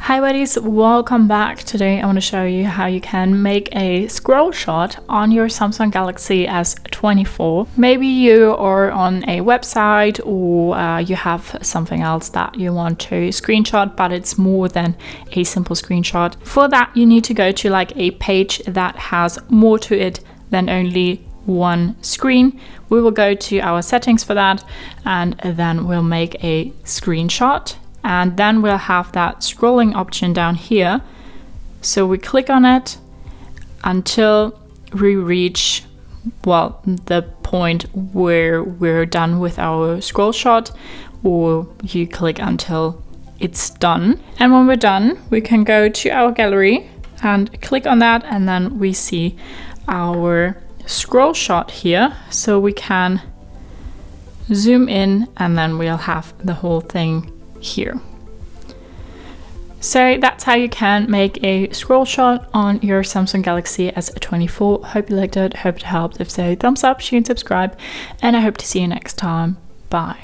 Hi buddies, welcome back. Today I want to show you how you can make a scroll shot on your Samsung Galaxy S24. Maybe you are on a website or you have something else that you want to screenshot, but it's more than a simple screenshot. For that you need to go to like a page that has more to it than only one screen. We will go to our settings for that and then we'll make a screenshot. And then we'll have that scrolling option down here. So we click on it until we reach, well, the point where we're done with our scroll shot, or you click until it's done. And when we're done, we can go to our gallery and click on that, and then we see our scroll shot here. So we can zoom in and then we'll have the whole thing here. So that's how you can make a scroll shot on your Samsung Galaxy S24. Hope you liked it, hope it helped. If so, thumbs up, share and subscribe, and I hope to see you next time. Bye.